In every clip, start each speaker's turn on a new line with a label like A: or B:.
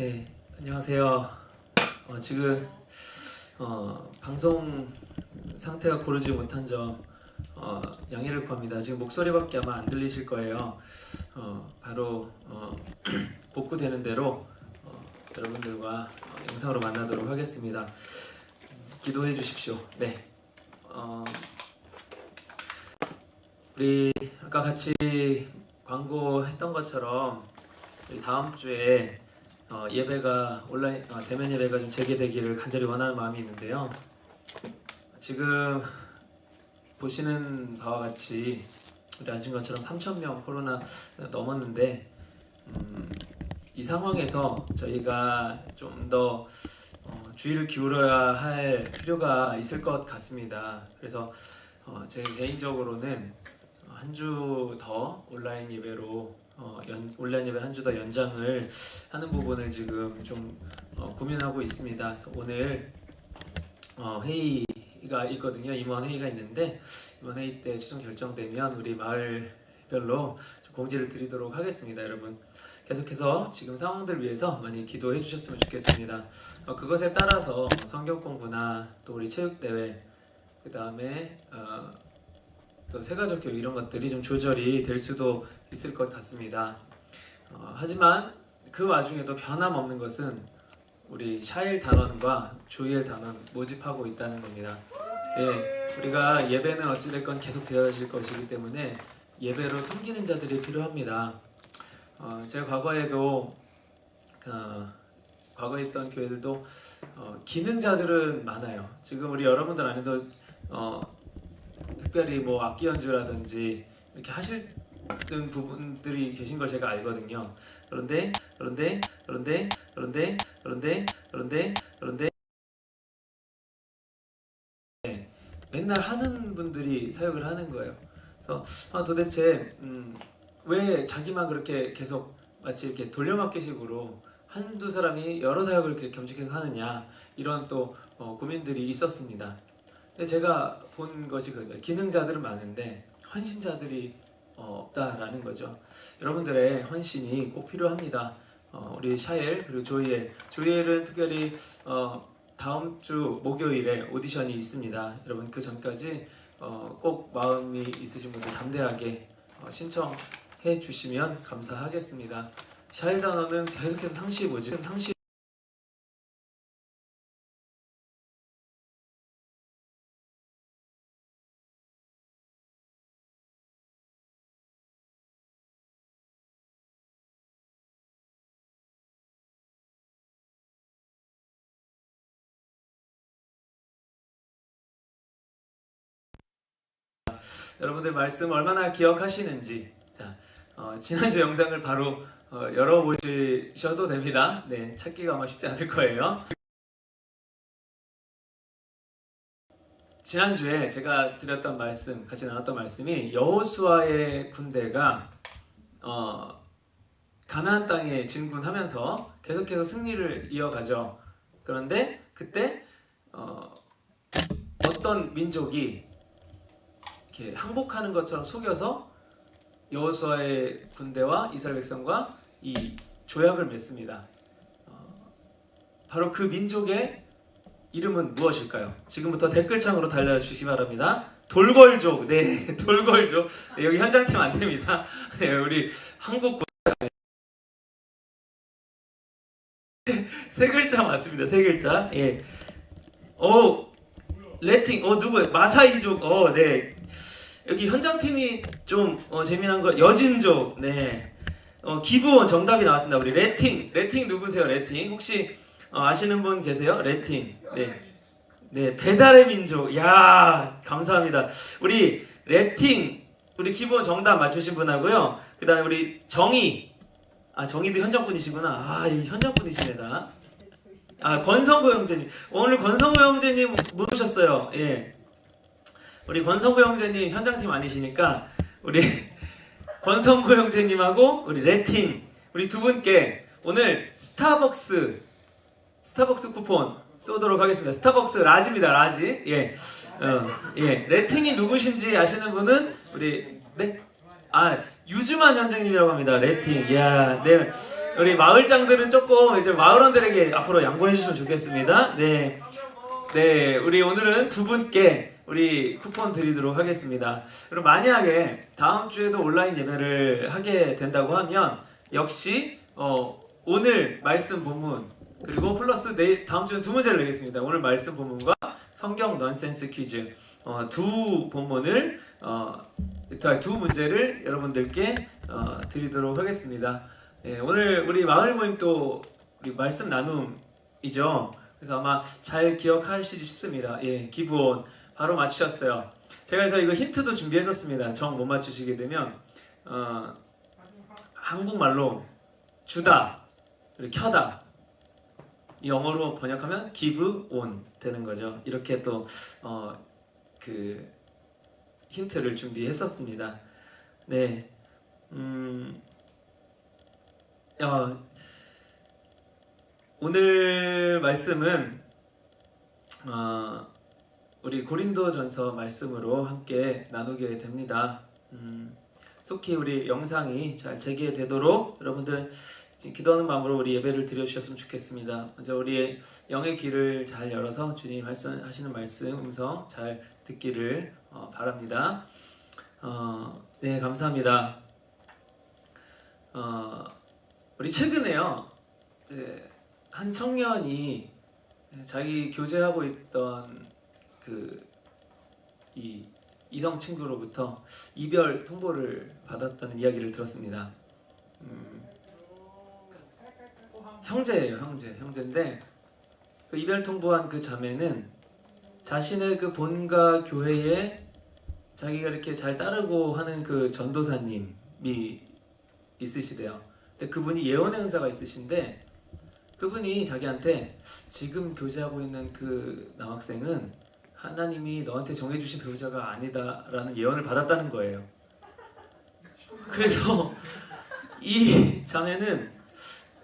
A: 네, 안녕하세요. 지금 방송 상태가 고르지 못한 점 양해를 구합니다. 지금 목소리밖에 아마 안 들리실 거예요. 바로 복구되는 대로 여러분들과 영상으로 만나도록 하겠습니다. 기도해 주십시오. 네, 우리 아까 같이 광고했던 것처럼 우리 다음 주에 예배가 온라인 대면 예배가 좀 재개되기를 간절히 원하는 마음이 있는데요. 지금 보시는 바와 같이 우리 아신 것처럼 3,000명 코로나 넘었는데 이 상황에서 저희가 좀 더 주의를 기울여야 할 필요가 있을 것 같습니다. 그래서 제 개인적으로는 한 주 더 온라인 예배로 온라인 예배 한 주 더 연장을 하는 부분을 지금 좀 고민하고 있습니다. 그래서 오늘 회의가 있거든요. 임원 회의가 있는데 임원 회의 때 최종 결정되면 우리 마을별로 좀 공지를 드리도록 하겠습니다. 여러분 계속해서 지금 상황들 위해서 많이 기도해 주셨으면 좋겠습니다. 그것에 따라서 성경 공부나 또 우리 체육 대회 그 다음에 또 새가족교육 이런 것들이 좀 조절이 될 수도 있을 것 같습니다. 하지만 그 와중에도 변함없는 것은 우리 샤일 단원과 조이엘 단원 모집하고 있다는 겁니다. 예, 우리가 예배는 어찌됐건 계속 되어질 것이기 때문에 예배로 섬기는 자들이 필요합니다. 제가 과거에도 과거에 있던 교회들도 기능자들은 많아요. 지금 우리 여러분들 안에도 특별히 뭐 악기 연주라든지 이렇게 하시는 부분들이 계신 걸 제가 알거든요. 그런데 맨날 하는 분들이 사역을 하는 거예요. 그래서 도대체 왜 자기만 그렇게 계속 마치 이렇게 돌려막기식으로 한두 사람이 여러 사역을 이렇게 겸직해서 하느냐 이런 또 고민들이 있었습니다. 근데 제가 본 것이 그거예요. 기능자들은 많은데 헌신자들이 없다라는 거죠. 여러분들의 헌신이 꼭 필요합니다. 우리 샤엘 그리고 조이엘은 특별히 다음 주 목요일에 오디션이 있습니다. 여러분 그 전까지 꼭 마음이 있으신 분들 담대하게 신청해 주시면 감사하겠습니다. 샤엘 단원은 계속해서 상시 모집, 상시 여러분들 말씀 얼마나 기억하시는지 자 지난주 영상을 바로 열어보셔도 됩니다. 네, 찾기가 아마 쉽지 않을 거예요. 지난주에 제가 드렸던 말씀, 같이 나눴던 말씀이 여호수아의 군대가 가나안 땅에 진군하면서 계속해서 승리를 이어가죠. 그런데 그때 어떤 민족이 이렇게 항복하는 것처럼 속여서 여호수아의 군대와 이스라엘 백성과 이 조약을 맺습니다. 바로 그 민족의 이름은 무엇일까요? 지금부터 댓글창으로 달려주시기 바랍니다. 돌궐족, 네, 돌궐족. 네, 여기 현장팀 안 됩니다. 네, 우리 한국 세 글자 맞습니다. 세 글자. 예. 레팅. 누구예요? 마사이족. 네. 여기 현장팀이 좀 재미난 거 여진족. 네. 기부원 정답이 나왔습니다. 우리 레팅 누구세요? 레팅 혹시 아시는 분 계세요? 레팅. 네. 네, 배달의 민족. 야, 감사합니다. 우리 레팅 우리 기부원 정답 맞추신 분하고요. 그다음에 우리 정희. 정희도 현장 분이시구나. 이 현장 분이시네다. 권성구 형제님. 오늘 권성구 형제님 못 오셨어요. 예. 우리 권성구 형제님 현장팀 아니시니까 우리 권성구 형제님하고 우리 레팅 우리 두 분께 오늘 스타벅스 쿠폰 쏘도록 하겠습니다. 스타벅스 라지입니다. 라지. 예. 예. 레팅이 누구신지 아시는 분은 우리 네? 유주만 현장님이라고 합니다. 레팅. 야, 네. 우리 마을장들은 조금 이제 마을원들에게 앞으로 양보해 주시면 좋겠습니다. 네. 네, 우리 오늘은 두 분께 우리 쿠폰 드리도록 하겠습니다. 그럼 만약에 다음 주에도 온라인 예배를 하게 된다고 하면 역시 오늘 말씀 본문 그리고 플러스 내일 다음 주는 두 문제를 내겠습니다. 오늘 말씀 본문과 성경 넌센스 퀴즈 두 본문을 두 문제를 여러분들께 드리도록 하겠습니다. 예, 오늘 우리 마을 모임 또 우리 말씀 나눔이죠. 그래서 아마 잘 기억하시기 쉽습니다. 예, 기부온 바로 맞추셨어요. 제가 그래서 이거 힌트도 준비했었습니다. 정 못 맞추시게 되면 한국말로 주다 그리고 켜다 영어로 번역하면 give on 되는 거죠. 이렇게 또 그 힌트를 준비했었습니다. 네, 오늘 말씀은 우리 고린도전서 말씀으로 함께 나누게 됩니다. 속히 우리 영상이 잘 재개되도록 여러분들 기도하는 마음으로 우리 예배를 드려주셨으면 좋겠습니다. 먼저 우리의 영의 귀를 잘 열어서 주님 하시는 말씀 음성 잘 듣기를 바랍니다. 네, 감사합니다. 우리 최근에요, 이제 한 청년이 자기 교제하고 있던 이 이성 친구로부터 이별 통보를 받았다는 이야기를 들었습니다. 형제예요, 형제인데 그 이별 통보한 그 자매는 자신의 그 본가 교회에 자기가 이렇게 잘 따르고 하는 그 전도사님이 있으시대요. 근데 그분이 예언의 은사가 있으신데 그분이 자기한테 지금 교제하고 있는 그 남학생은 하나님이 너한테 정해주신 배우자가 아니다라는 예언을 받았다는 거예요. 그래서 이 자매는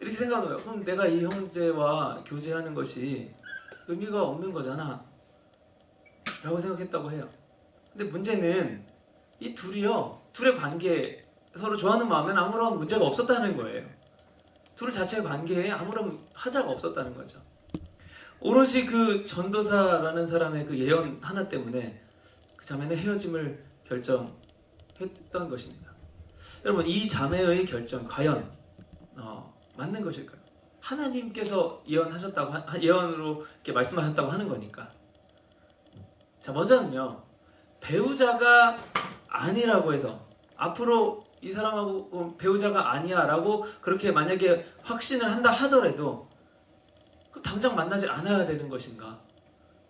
A: 이렇게 생각해요. 그럼 내가 이 형제와 교제하는 것이 의미가 없는 거잖아 라고 생각했다고 해요. 근데 문제는 이 둘의 관계 서로 좋아하는 마음엔 아무런 문제가 없었다는 거예요. 둘 자체의 관계에 아무런 하자가 없었다는 거죠. 오롯이 그 전도사라는 사람의 그 예언 하나 때문에 그 자매는 헤어짐을 결정했던 것입니다. 여러분, 이 자매의 결정 과연 맞는 것일까요? 하나님께서 예언으로 이렇게 말씀하셨다고 하는 거니까. 자, 먼저는요, 배우자가 아니라고 해서 앞으로 이 사람하고 배우자가 아니야라고 그렇게 만약에 확신을 한다 하더라도 당장 만나지 않아야 되는 것인가?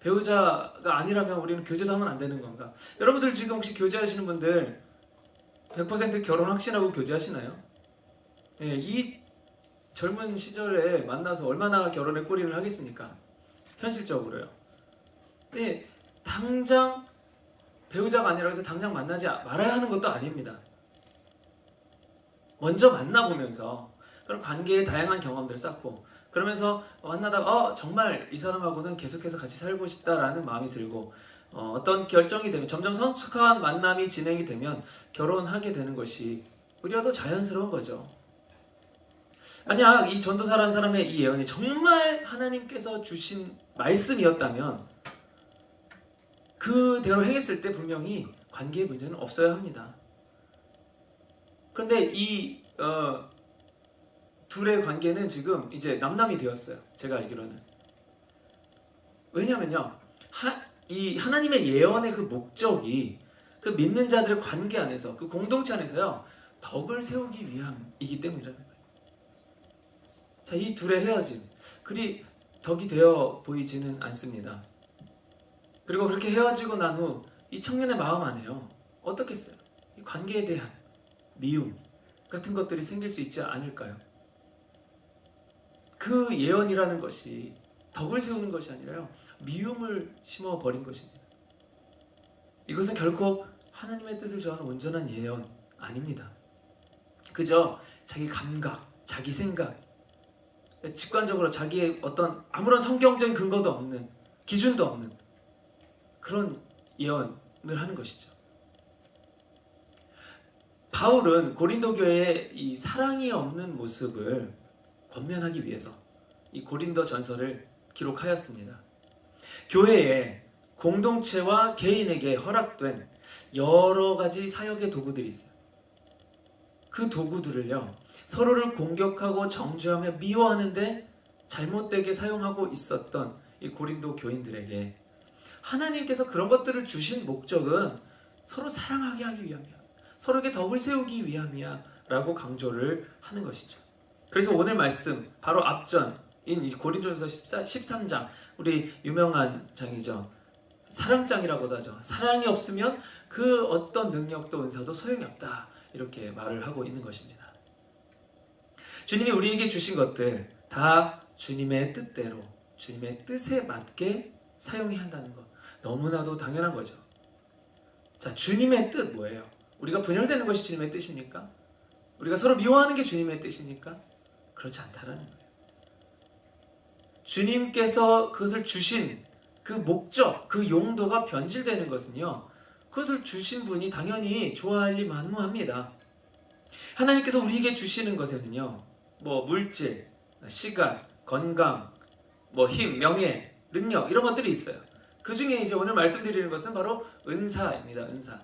A: 배우자가 아니라면 우리는 교제도 하면 안 되는 건가? 여러분들 지금 혹시 교제하시는 분들 100% 결혼 확신하고 교제하시나요? 예, 이 젊은 시절에 만나서 얼마나 결혼에 꼬리를 하겠습니까? 현실적으로요. 네, 당장 배우자가 아니라고 해서 당장 만나지 말아야 하는 것도 아닙니다. 먼저 만나보면서 그런 관계의 다양한 경험들을 쌓고 그러면서 만나다가 정말 이 사람하고는 계속해서 같이 살고 싶다라는 마음이 들고 어떤 결정이 되면 점점 성숙한 만남이 진행이 되면 결혼하게 되는 것이 오히려 더 자연스러운 거죠. 만약 이 전도사라는 사람의 이 예언이 정말 하나님께서 주신 말씀이었다면 그대로 행했을 때 분명히 관계의 문제는 없어야 합니다. 그런데 이 둘의 관계는 지금 이제 남남이 되었어요. 제가 알기로는. 왜냐면요, 이 하나님의 예언의 그 목적이 그 믿는 자들의 관계 안에서 그 공동체 안에서요 덕을 세우기 위함이기 때문이라는 거예요. 자, 이 둘의 헤어짐 그리 덕이 되어 보이지는 않습니다. 그리고 그렇게 헤어지고 난 후 이 청년의 마음 안에요 어떻겠어요? 이 관계에 대한 미움 같은 것들이 생길 수 있지 않을까요? 그 예언이라는 것이 덕을 세우는 것이 아니라요 미움을 심어버린 것입니다. 이것은 결코 하나님의 뜻을 저하는 온전한 예언 아닙니다. 그저 자기 감각, 자기 생각, 직관적으로 자기의 어떤 아무런 성경적인 근거도 없는, 기준도 없는 그런 예언을 하는 것이죠. 바울은 고린도 교회의 이 사랑이 없는 모습을 권면하기 위해서 이 고린도 전서를 기록하였습니다. 교회에 공동체와 개인에게 허락된 여러 가지 사역의 도구들이 있어요. 그 도구들을요, 서로를 공격하고 정죄하며 미워하는데 잘못되게 사용하고 있었던 이 고린도 교인들에게 하나님께서 그런 것들을 주신 목적은 서로 사랑하게 하기 위함이야, 서로에게 덕을 세우기 위함이야 라고 강조를 하는 것이죠. 그래서 오늘 말씀 바로 앞전인 이 고린도전서 13장, 우리 유명한 장이죠. 사랑장이라고도 하죠. 사랑이 없으면 그 어떤 능력도 은사도 소용이 없다, 이렇게 말을 하고 있는 것입니다. 주님이 우리에게 주신 것들 다 주님의 뜻대로, 주님의 뜻에 맞게 사용해야 한다는 것, 너무나도 당연한 거죠. 자, 주님의 뜻 뭐예요? 우리가 분열되는 것이 주님의 뜻입니까? 우리가 서로 미워하는 게 주님의 뜻입니까? 그렇지 않다라는 거예요. 주님께서 그것을 주신 그 목적, 그 용도가 변질되는 것은요, 그것을 주신 분이 당연히 좋아할 리 만무합니다. 하나님께서 우리에게 주시는 것에는요, 뭐 물질, 시간, 건강, 뭐 힘, 명예, 능력, 이런 것들이 있어요. 그 중에 이제 오늘 말씀드리는 것은 바로 은사입니다. 은사.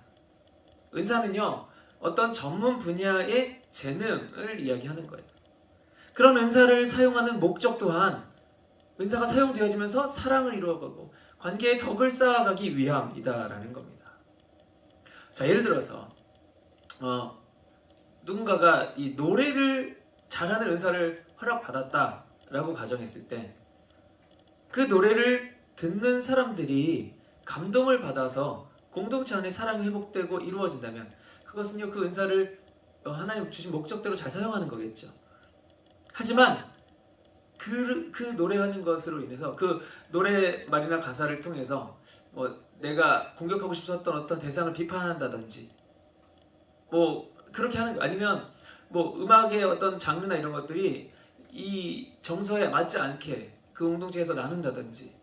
A: 은사는요, 어떤 전문 분야의 재능을 이야기하는 거예요. 그런 은사를 사용하는 목적 또한 은사가 사용되어지면서 사랑을 이루어가고 관계의 덕을 쌓아가기 위함이다라는 겁니다. 자, 예를 들어서 누군가가 이 노래를 잘하는 은사를 허락받았다라고 가정했을 때 그 노래를 듣는 사람들이 감동을 받아서 공동체 안에 사랑이 회복되고 이루어진다면 그것은요, 그 은사를 하나님 주신 목적대로 잘 사용하는 거겠죠. 하지만 그 노래하는 것으로 인해서 그 노래말이나 가사를 통해서 내가 공격하고 싶었던 어떤 대상을 비판한다든지 뭐 그렇게 하는 거, 아니면 뭐 음악의 어떤 장르나 이런 것들이 이 정서에 맞지 않게 그 공동체에서 나눈다든지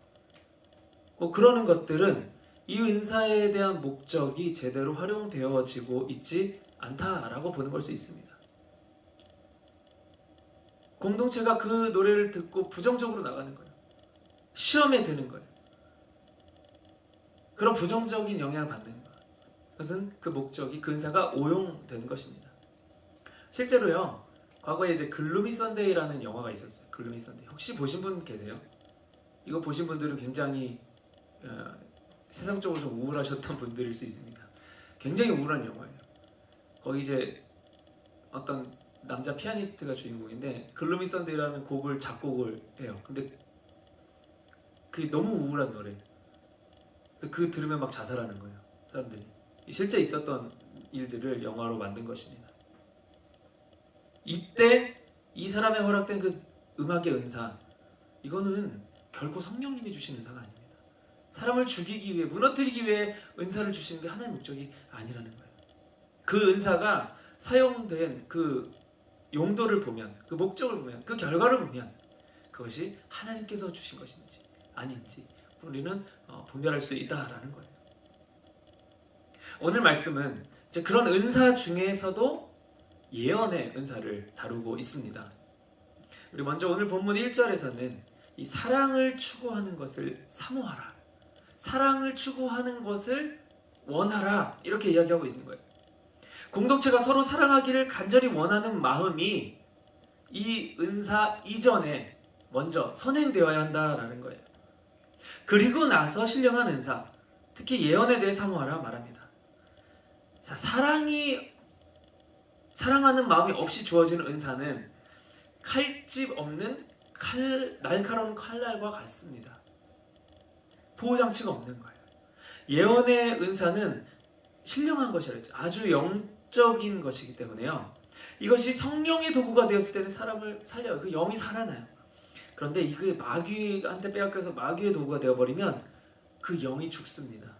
A: 뭐 그러는 것들은 이 은사에 대한 목적이 제대로 활용되어지고 있지 않다라고 보는 걸 수 있습니다. 공동체가 그 노래를 듣고 부정적으로 나가는 거예요. 시험에 드는 거예요. 그런 부정적인 영향을 받는 거예요. 그것은 그 목적이, 그 은사가 오용되는 것입니다. 실제로요, 과거에 이제 글루미 선데이라는 영화가 있었어요. 글루미 선데이. 혹시 보신 분 계세요? 이거 보신 분들은 굉장히 세상적으로 좀 우울하셨던 분들일 수 있습니다. 굉장히 우울한 영화예요. 거기 이제 어떤 남자 피아니스트가 주인공인데 글루미 선데이라는 곡을 작곡을 해요. 근데 그게 너무 우울한 노래. 그래서 그 들으면 막 자살하는 거예요, 사람들이. 실제 있었던 일들을 영화로 만든 것입니다. 이때 이 사람에 허락된 그 음악의 은사, 이거는 결코 성령님이 주신 은사가 아닙니다. 사람을 죽이기 위해, 무너뜨리기 위해 은사를 주시는 게 하나의 목적이 아니라는 거예요. 그 은사가 사용된 그 용도를 보면, 그 목적을 보면, 그 결과를 보면 그것이 하나님께서 주신 것인지 아닌지 우리는 분별할 수 있다라는 거예요. 오늘 말씀은 이제 그런 은사 중에서도 예언의 은사를 다루고 있습니다. 우리 먼저 오늘 본문 1절에서는 이 사랑을 추구하는 것을 사모하라, 사랑을 추구하는 것을 원하라, 이렇게 이야기하고 있는 거예요. 공동체가 서로 사랑하기를 간절히 원하는 마음이 이 은사 이전에 먼저 선행되어야 한다라는 거예요. 그리고 나서 신령한 은사, 특히 예언에 대해 사모하라 말합니다. 자, 사랑하는 마음이 없이 주어지는 은사는 칼집 없는 날카로운 칼날과 같습니다. 보호장치가 없는 거예요. 예언의 은사는 신령한 것이랬죠. 아주 영적인 것이기 때문에요, 이것이 성령의 도구가 되었을 때는 사람을 살려요. 그 영이 살아나요. 그런데 이게 마귀한테 빼앗겨서 마귀의 도구가 되어버리면 그 영이 죽습니다.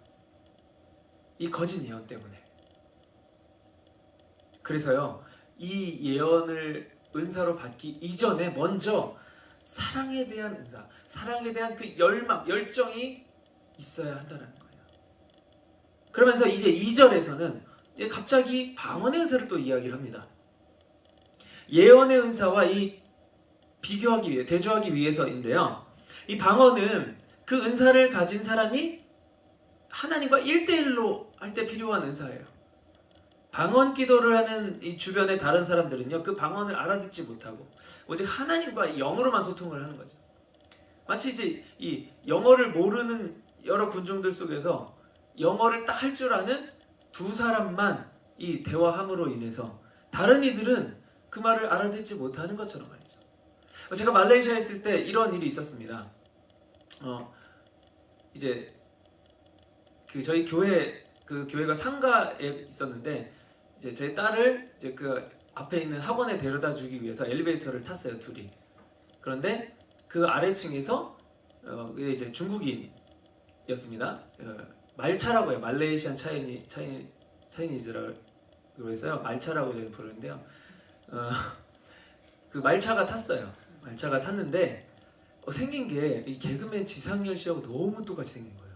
A: 이 거짓 예언 때문에. 그래서요, 이 예언을 은사로 받기 이전에 먼저 사랑에 대한 은사, 사랑에 대한 그 열정이 있어야 한다는 거예요. 그러면서 이제 2절에서는 갑자기 방언의 은사를 또 이야기를 합니다. 예언의 은사와 이 비교하기 위해, 대조하기 위해서인데요. 이 방언은 그 은사를 가진 사람이 하나님과 1대1로 할 때 필요한 은사예요. 방언 기도를 하는 이 주변의 다른 사람들은요, 그 방언을 알아듣지 못하고 오직 하나님과 영어로만 소통을 하는 거죠. 마치 이제 이 영어를 모르는 여러 군중들 속에서 영어를 딱 할 줄 아는 두 사람만 이 대화함으로 인해서 다른 이들은 그 말을 알아듣지 못하는 것처럼 말이죠. 제가 말레이시아에 있을 때 이런 일이 있었습니다. 이제 그 저희 교회, 그 교회가 상가에 있었는데 이제 제 딸을 이제 그 앞에 있는 학원에 데려다 주기 위해서 엘리베이터를 탔어요, 둘이. 그런데 그 아래층에서 이제 중국인이었습니다. 말차라고 해요. 말레이시안 차이니즈라고 해서요. 말차라고 저희 부르는데요. 그 말차가 탔어요. 말차가 탔는데 생긴 게 이 개그맨 지상렬 씨하고 너무 똑같이 생긴 거예요.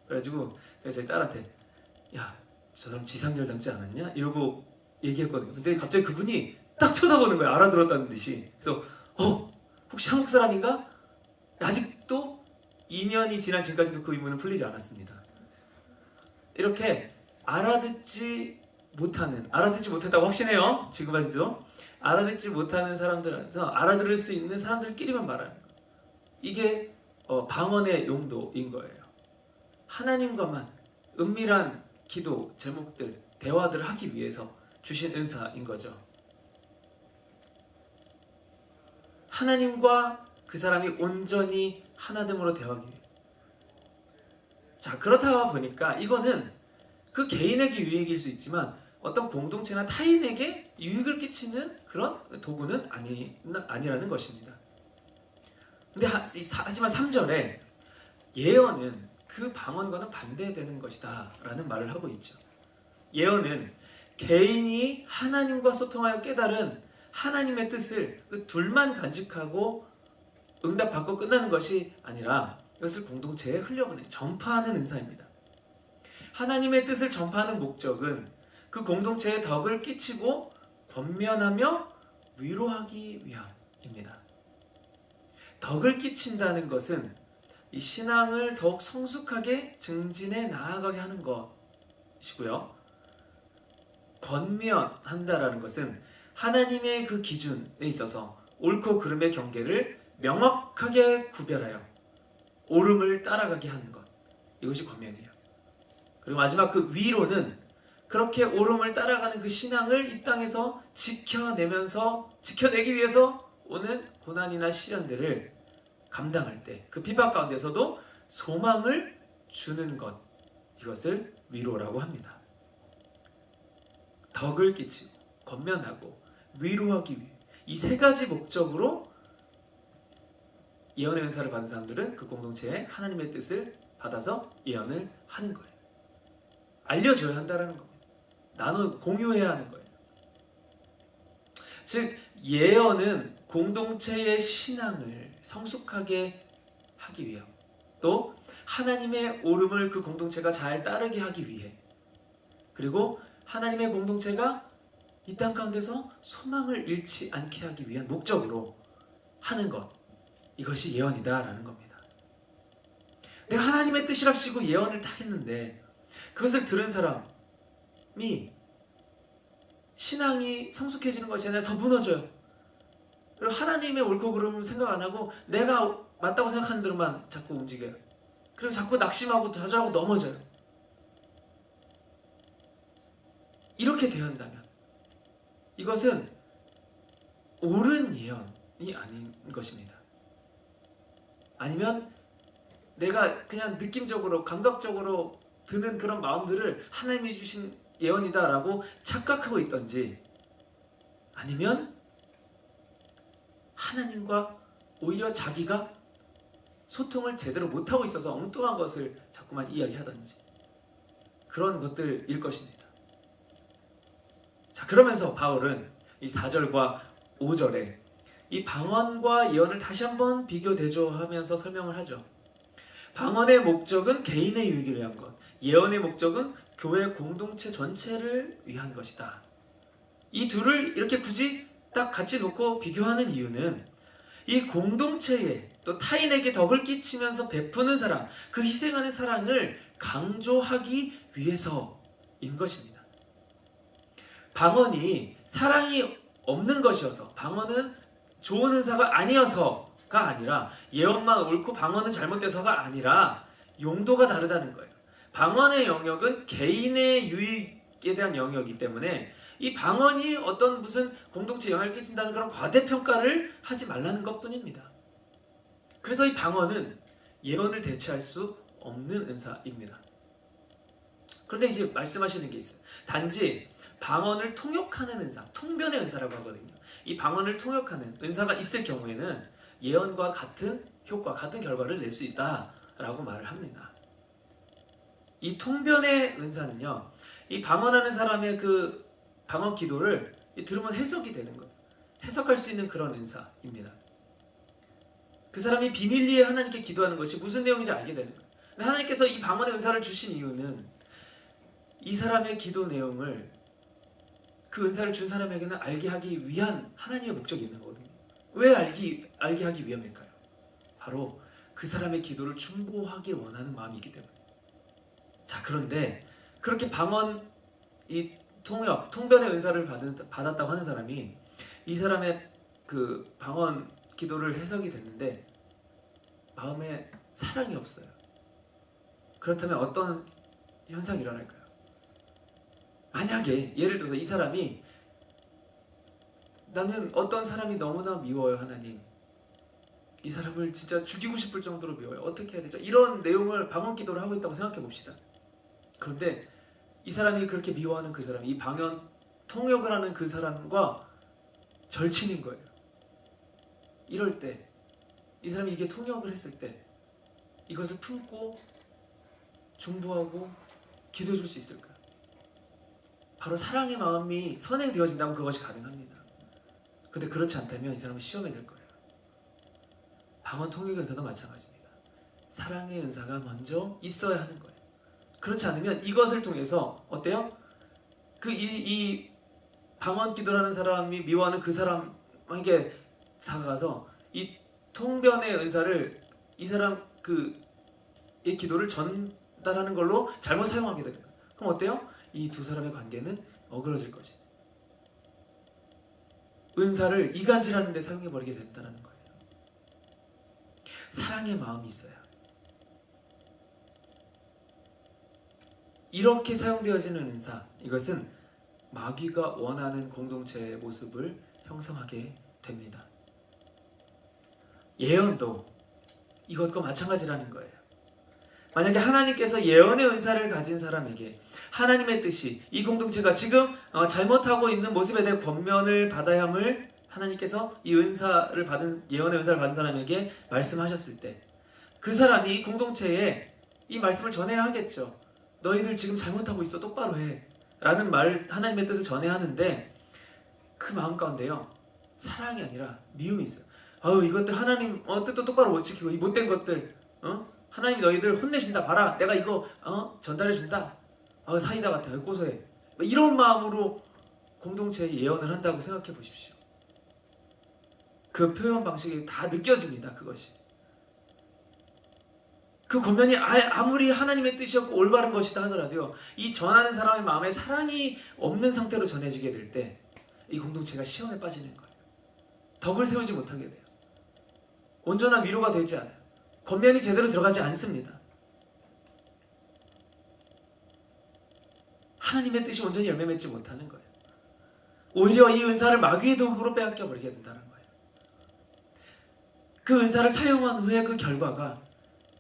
A: 그래가지고 제가 제 딸한테 야, 저 사람 지상렬 닮지 않았냐? 이러고 얘기했거든요. 근데 갑자기 그분이 딱 쳐다보는 거예요. 알아들었다는 듯이. 그래서 혹시 한국 사람인가? 아직도 2년이 지난 지금까지도 그 의문은 풀리지 않았습니다. 이렇게 알아듣지 못했다고 확신해요. 지금 아시죠? 알아듣지 못하는 사람들한테서 알아들을 수 있는 사람들끼리만 말하는 거예요. 이게 방언의 용도인 거예요. 하나님과만 은밀한 기도 제목들, 대화들을 하기 위해서 주신 은사인 거죠. 하나님과 그 사람이 온전히 하나됨으로 대화하기 위해. 자, 그렇다 보니까 이거는 그 개인에게 유익일 수 있지만 어떤 공동체나 타인에게 유익을 끼치는 그런 도구는 아니라는 것입니다. 근데 하지만 3절에 예언은 그 방언과는 반대되는 것이다 라는 말을 하고 있죠. 예언은 개인이 하나님과 소통하여 깨달은 하나님의 뜻을 그 둘만 간직하고 응답받고 끝나는 것이 아니라 이것을 공동체에 흘려보내 전파하는 은사입니다. 하나님의 뜻을 전파하는 목적은 그 공동체에 덕을 끼치고 권면하며 위로하기 위함입니다. 덕을 끼친다는 것은 이 신앙을 더욱 성숙하게 증진해 나아가게 하는 것이고요. 권면한다라는 것은 하나님의 그 기준에 있어서 옳고 그름의 경계를 명확하게 구별하여 옳음을 따라가게 하는 것. 이것이 권면이에요. 그리고 마지막 그 위로는 그렇게 옳음을 따라가는 그 신앙을 이 땅에서 지켜내기 위해서 오는 고난이나 시련들을 감당할 때 그 핍박 가운데서도 소망을 주는 것, 이것을 위로라고 합니다. 덕을 끼치고 권면하고 위로하기 위해 이 세 가지 목적으로 예언의 은사를 받은 사람들은 그 공동체에 하나님의 뜻을 받아서 예언을 하는 거예요. 알려줘야 한다는 겁니다. 공유해야 하는 거예요. 즉 예언은 공동체의 신앙을 성숙하게 하기 위함, 또 하나님의 옳음을 그 공동체가 잘 따르게 하기 위해, 그리고 하나님의 공동체가 이 땅 가운데서 소망을 잃지 않게 하기 위한 목적으로 하는 것, 이것이 예언이다라는 겁니다. 내가 하나님의 뜻이랍시고 예언을 딱 했는데 그것을 들은 사람이 신앙이 성숙해지는 것이 아니라 더 무너져요. 그리고 하나님의 옳고 그름 생각 안 하고 내가 맞다고 생각하는 대로만 자꾸 움직여요. 그리고 자꾸 낙심하고 좌절하고 넘어져요. 이렇게 되었다면 이것은 옳은 예언이 아닌 것입니다. 아니면 내가 그냥 느낌적으로 감각적으로 드는 그런 마음들을 하나님이 주신 예언이다라고 착각하고 있던지, 아니면 하나님과 오히려 자기가 소통을 제대로 못하고 있어서 엉뚱한 것을 자꾸만 이야기하던지, 그런 것들일 것입니다. 자, 그러면서 바울은 이 4절과 5절에 이 방언과 예언을 다시 한번 비교 대조하면서 설명을 하죠. 방언의 목적은 개인의 유익을 위한 것, 예언의 목적은 교회 공동체 전체를 위한 것이다. 이 둘을 이렇게 굳이 딱 같이 놓고 비교하는 이유는 이 공동체에 또 타인에게 덕을 끼치면서 베푸는 사랑, 그 희생하는 사랑을 강조하기 위해서인 것입니다. 방언이 사랑이 없는 것이어서, 방언은 좋은 은사가 아니어서가 아니라, 예언만 옳고 방언은 잘못돼서가 아니라 용도가 다르다는 거예요. 방언의 영역은 개인의 유익에 대한 영역이기 때문에 이 방언이 어떤 무슨 공동체에 영향을 끼친다는 그런 과대평가를 하지 말라는 것뿐입니다. 그래서 이 방언은 예언을 대체할 수 없는 은사입니다. 그런데 이제 말씀하시는 게 있어요. 단지 방언을 통역하는 은사, 통변의 은사라고 하거든요. 이 방언을 통역하는 은사가 있을 경우에는 예언과 같은 효과, 같은 결과를 낼 수 있다라고 말을 합니다. 이 통변의 은사는요, 이 방언하는 사람의 그 방언 기도를 들으면 해석이 되는 거예요. 해석할 수 있는 그런 은사입니다. 그 사람이 비밀리에 하나님께 기도하는 것이 무슨 내용인지 알게 되는 거예요. 근데 하나님께서 이 방언의 은사를 주신 이유는 이 사람의 기도 내용을, 그 은사를 준 사람에게는 알게 하기 위한 하나님의 목적이 있는 거거든요. 왜 알게 하기 위함일까요? 바로 그 사람의 기도를 충고하길 원하는 마음이 있기 때문에. 자, 그런데 그렇게 방언, 이 통역, 통변의 은사를 받았다고 하는 사람이 이 사람의 그 방언 기도를 해석이 됐는데 마음에 사랑이 없어요. 그렇다면 어떤 현상이 일어날까요? 만약에 예를 들어서 이 사람이, 나는 어떤 사람이 너무나 미워요 하나님, 이 사람을 진짜 죽이고 싶을 정도로 미워요, 어떻게 해야 되죠? 이런 내용을 방언 기도를 하고 있다고 생각해 봅시다. 그런데 이 사람이 그렇게 미워하는 그 사람, 이 방언 통역을 하는 그 사람과 절친인 거예요. 이럴 때 이 사람이 이게 통역을 했을 때 이것을 품고 중보하고 기도해 줄 수 있을까요? 바로 사랑의 마음이 선행되어진다면 그것이 가능합니다. 근데 그렇지 않다면 이 사람은 시험에 들 거예요. 방언 통역의 은사도 마찬가지입니다. 사랑의 은사가 먼저 있어야 하는 거예요. 그렇지 않으면 이것을 통해서 어때요? 이 방언 기도라는 사람이 미워하는 그 사람에게 다가가서 이 통변의 은사를, 이 사람 이 기도를 전달하는 걸로 잘못 사용하게 됩니다. 그럼 어때요? 이 두 사람의 관계는 어그러질 것이. 은사를 이간질하는 데 사용해버리게 된다는 거예요. 사랑의 마음이 있어야. 이렇게 사용되어지는 은사, 이것은 마귀가 원하는 공동체의 모습을 형성하게 됩니다. 예언도 이것과 마찬가지라는 거예요. 만약에 하나님께서 예언의 은사를 가진 사람에게 하나님의 뜻이, 이 공동체가 지금 잘못하고 있는 모습에 대해 권면을 받아야 함을 하나님께서 이 은사를 받은, 예언의 은사를 받은 사람에게 말씀하셨을 때 그 사람이 이 공동체에 이 말씀을 전해야 하겠죠. 너희들 지금 잘못하고 있어, 똑바로 해 라는 말, 하나님의 뜻을 전해야 하는데 그 마음 가운데요, 사랑이 아니라 미움이 있어요. 아유, 이것들 하나님 뜻도 똑바로 못 지키고 이 못된 것들, 하나님이 너희들 혼내신다, 봐라, 내가 이거 전달해준다, 사이다 같아, 고소해, 이런 마음으로 공동체에 예언을 한다고 생각해 보십시오. 그 표현 방식이 다 느껴집니다. 그것이, 그 권면이 아무리 하나님의 뜻이었고 올바른 것이다 하더라도요, 이 전하는 사람의 마음에 사랑이 없는 상태로 전해지게 될 때 이 공동체가 시험에 빠지는 거예요. 덕을 세우지 못하게 돼요. 온전한 위로가 되지 않아요. 권면이 제대로 들어가지 않습니다. 하나님의 뜻이 온전히 열매 맺지 못하는 거예요. 오히려 이 은사를 마귀의 도구로 빼앗겨 버리게 된다는 거예요. 그 은사를 사용한 후에 그 결과가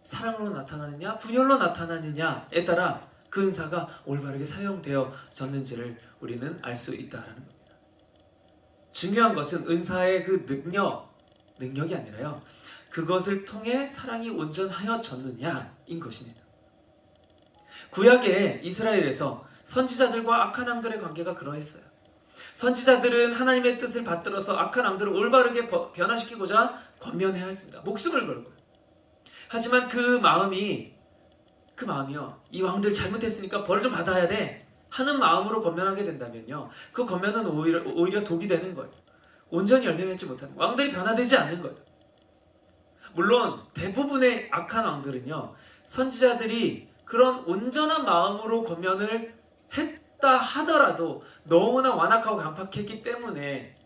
A: 사랑으로 나타나느냐 분열로 나타나느냐에 따라 그 은사가 올바르게 사용되어졌는지를 우리는 알 수 있다는 겁니다. 중요한 것은 은사의 그 능력이 아니라요, 그것을 통해 사랑이 온전하여졌느냐인 것입니다. 구약의 이스라엘에서 선지자들과 악한 왕들의 관계가 그러했어요. 선지자들은 하나님의 뜻을 받들어서 악한 왕들을 올바르게 변화시키고자 권면해야 했습니다. 목숨을 걸고요. 하지만 그 마음이요, 이 왕들 잘못했으니까 벌을 좀 받아야 돼 하는 마음으로 권면하게 된다면요, 그 권면은 오히려 독이 되는 거예요. 온전히 열매 맺지 못하는 거예요. 왕들이 변화되지 않는 거예요. 물론 대부분의 악한 왕들은요, 선지자들이 그런 온전한 마음으로 권면을 했다 하더라도 너무나 완악하고 강팍했기 때문에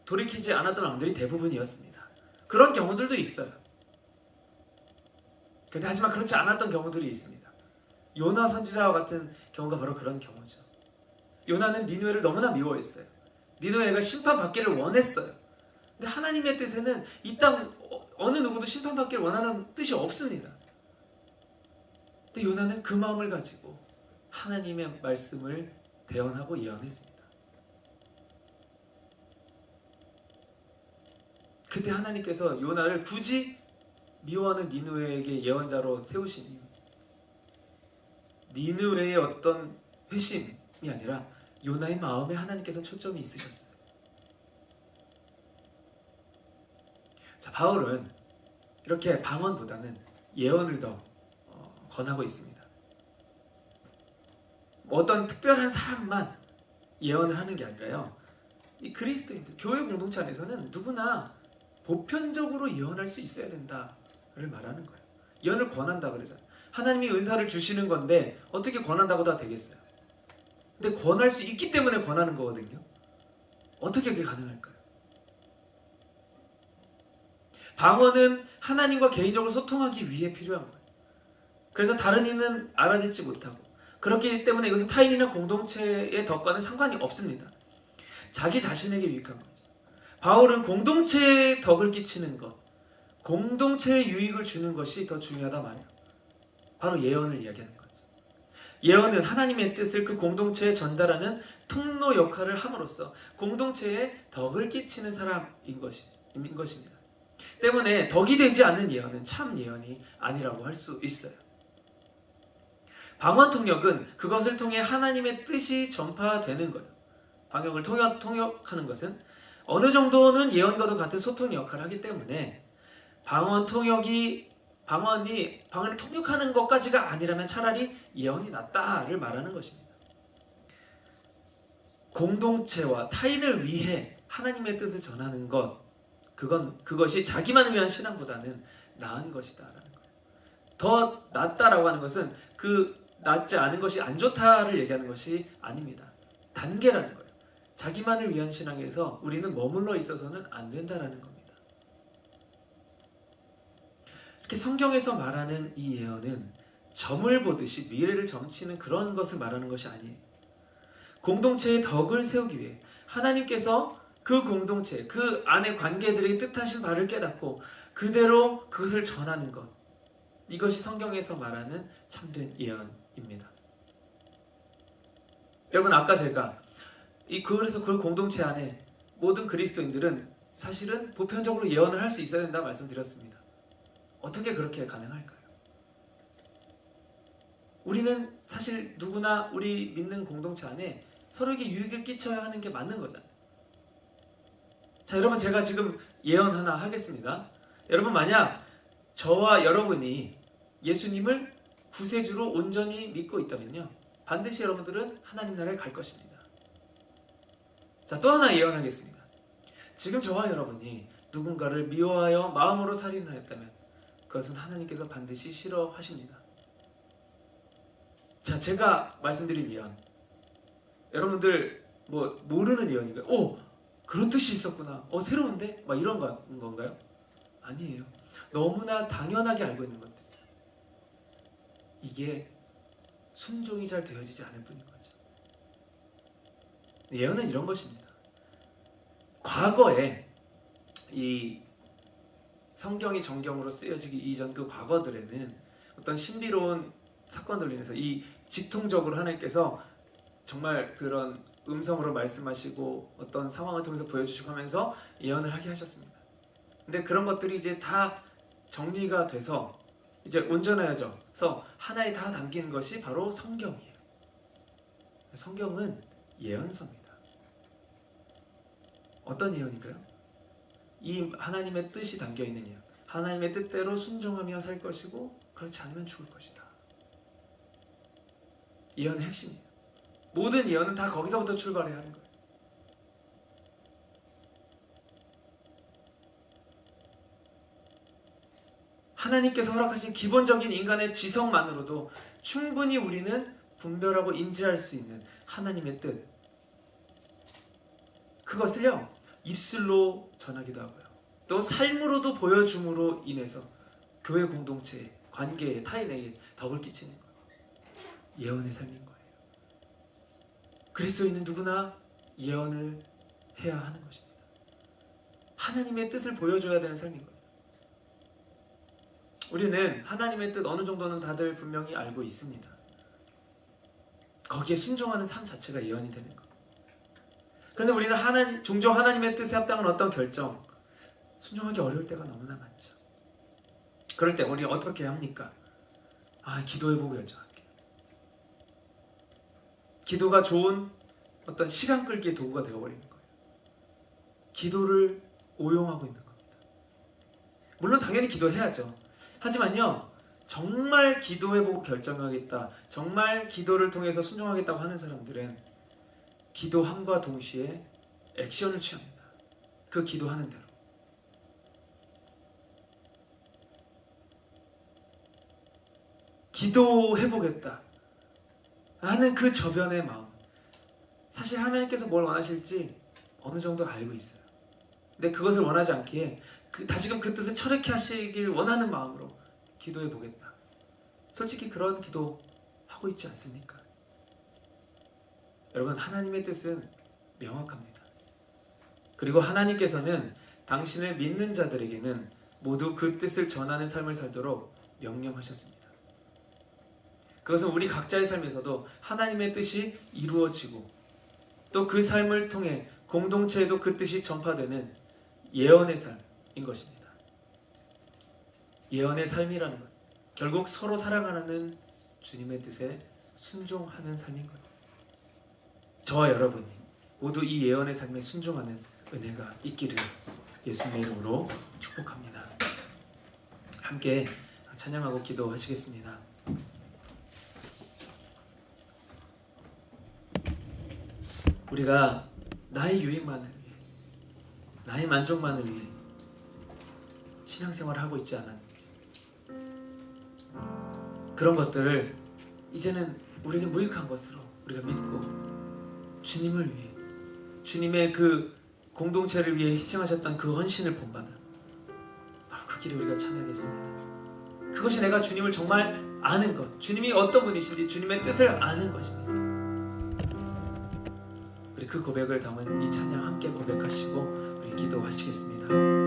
A: 돌이키지 않았던 왕들이 대부분이었습니다. 그런 경우들도 있어요. 근데 하지만 그렇지 않았던 경우들이 있습니다. 요나 선지자와 같은 경우가 바로 그런 경우죠. 요나는 니느웨를 너무나 미워했어요. 니느웨가 심판받기를 원했어요. 근데 하나님의 뜻에는 이 땅 어느 누구도 심판받기를 원하는 뜻이 없습니다. 근데 요나는 그 마음을 가지고 하나님의 말씀을 대언하고 예언했습니다. 그때 하나님께서 요나를 굳이 미워하는 니느웨에게 예언자로 세우시니 니느웨의 어떤 회심이 아니라 요나의 마음에 하나님께서 초점이 있으셨어요. 자, 바울은 이렇게 방언보다는 예언을 더 권하고 있습니다. 어떤 특별한 사람만 예언을 하는 게 아니라요, 이 그리스도인들, 교회 공동체 안에서는 누구나 보편적으로 예언할 수 있어야 된다를 말하는 거예요. 예언을 권한다 그러잖아요. 하나님이 은사를 주시는 건데 어떻게 권한다고 다 되겠어요? 근데 권할 수 있기 때문에 권하는 거거든요. 어떻게 그게 가능할까요? 방언은 하나님과 개인적으로 소통하기 위해 필요한 거예요. 그래서 다른 이는 알아듣지 못하고, 그렇기 때문에 이것은 타인이나 공동체의 덕과는 상관이 없습니다. 자기 자신에게 유익한 거죠. 바울은 공동체에 덕을 끼치는 것, 공동체에 유익을 주는 것이 더 중요하다 말이에요. 바로 예언을 이야기하는 거죠. 예언은 하나님의 뜻을 그 공동체에 전달하는 통로 역할을 함으로써 공동체에 덕을 끼치는 사람인 것입니다. 때문에 덕이 되지 않는 예언은 참 예언이 아니라고 할 수 있어요. 방언 통역은 그것을 통해 하나님의 뜻이 전파되는 거예요. 방역을 통역하는 것은 어느 정도는 예언과도 같은 소통의 역할을 하기 때문에 방언을 통역하는 것까지가 아니라면 차라리 예언이 낫다를 말하는 것입니다. 공동체와 타인을 위해 하나님의 뜻을 전하는 것, 그것이 자기만을 위한 신앙보다는 나은 것이다라는 거예요. 더 낫다라고 하는 것은 그 낫지 않은 것이 안 좋다를 얘기하는 것이 아닙니다. 단계라는 거예요. 자기만을 위한 신앙에서 우리는 머물러 있어서는 안 된다라는 겁니다. 이렇게 성경에서 말하는 이 예언은 점을 보듯이 미래를 점치는 그런 것을 말하는 것이 아니에요. 공동체의 덕을 세우기 위해 하나님께서 그 공동체, 그 안의 관계들의 뜻하신 바를 깨닫고 그대로 그것을 전하는 것, 이것이 성경에서 말하는 참된 예언입니다. 여러분, 아까 제가 그래서 그 공동체 안에 모든 그리스도인들은 사실은 보편적으로 예언을 할 수 있어야 된다 말씀드렸습니다. 어떻게 그렇게 가능할까요? 우리는 사실 누구나 우리 믿는 공동체 안에 서로에게 유익을 끼쳐야 하는 게 맞는 거잖아요. 자, 여러분, 제가 지금 예언 하나 하겠습니다. 여러분, 만약 저와 여러분이 예수님을 구세주로 온전히 믿고 있다면요, 반드시 여러분들은 하나님 나라에 갈 것입니다. 자, 또 하나 예언하겠습니다. 지금 저와 여러분이 누군가를 미워하여 마음으로 살인하였다면 그것은 하나님께서 반드시 싫어하십니다. 자, 제가 말씀드린 예언, 여러분들 모르는 예언인가요? 오, 그런 뜻이 있었구나. 새로운데? 막 이런 건가요? 아니에요. 너무나 당연하게 알고 있는 것들. 이게 순종이 잘 되어지지 않을 뿐인 거죠. 예언은 이런 것입니다. 과거에 이 성경이 정경으로 쓰여지기 이전 그 과거들에는 어떤 신비로운 사건들로 인해서 이 직통적으로 하나님께서 정말 그런 음성으로 말씀하시고 어떤 상황을 통해서 보여주시고 하면서 예언을 하게 하셨습니다. 근데 그런 것들이 이제 다 정리가 돼서 이제 온전해져서 하나에 다 담긴 것이 바로 성경이에요. 성경은 예언서입니다. 어떤 예언인가요? 이 하나님의 뜻이 담겨있는 예언. 하나님의 뜻대로 순종하며 살 것이고 그렇지 않으면 죽을 것이다. 예언의 핵심이에요. 모든 예언은 다 거기서부터 출발해야 하는 거예요. 하나님께서 허락하신 기본적인 인간의 지성만으로도 충분히 우리는 분별하고 인지할 수 있는 하나님의 뜻, 그것을요 입술로 전하기도 하고요, 또 삶으로도 보여줌으로 인해서 교회 공동체에, 관계에, 타인에게 덕을 끼치는 거예요. 예언의 삶인 거예요. 그리스도인은 누구나 예언을 해야 하는 것입니다. 하나님의 뜻을 보여줘야 되는 삶인 거예요. 우리는 하나님의 뜻 어느 정도는 다들 분명히 알고 있습니다. 거기에 순종하는 삶 자체가 예언이 되는 거예요. 그런데 우리는 종종 하나님의 뜻에 합당한 어떤 결정, 순종하기 어려울 때가 너무나 많죠. 그럴 때 우리 어떻게 합니까? 기도해보고 결정할게요. 기도가 좋은 어떤 시간 끌기의 도구가 되어버리는 거예요. 기도를 오용하고 있는 겁니다. 물론 당연히 기도해야죠. 하지만요, 정말 기도해보고 결정하겠다, 정말 기도를 통해서 순종하겠다고 하는 사람들은 기도함과 동시에 액션을 취합니다. 그 기도하는 대로. 기도해보겠다 하는 그 저변의 마음, 사실 하나님께서 뭘 원하실지 어느 정도 알고 있어요. 근데 그것을 원하지 않기에 다시금 그 뜻을 철회케 하시길 원하는 마음으로 기도해보겠다. 솔직히 그런 기도 하고 있지 않습니까? 여러분, 하나님의 뜻은 명확합니다. 그리고 하나님께서는 당신을 믿는 자들에게는 모두 그 뜻을 전하는 삶을 살도록 명령하셨습니다. 그것은 우리 각자의 삶에서도 하나님의 뜻이 이루어지고 또 그 삶을 통해 공동체에도 그 뜻이 전파되는 예언의 삶인 것입니다. 예언의 삶이라는 것, 결국 서로 살아가는 주님의 뜻에 순종하는 삶인 거예요. 저와 여러분이 모두 이 예언의 삶에 순종하는 은혜가 있기를 예수님의 이름으로 축복합니다. 함께 찬양하고 기도하시겠습니다. 우리가 나의 유익만을 위해, 나의 만족만을 위해 신앙생활을 하고 있지 않았는지, 그런 것들을 이제는 우리에게 무익한 것으로 우리가 믿고 주님을 위해, 주님의 그 공동체를 위해 희생하셨던 그 헌신을 본받아 바로 그 길에 우리가 참여하겠습니다. 그것이 내가 주님을 정말 아는 것, 주님이 어떤 분이신지 주님의 뜻을 아는 것입니다. 우리 그 고백을 담은 이 찬양 함께 고백하시고 우리 기도하시겠습니다.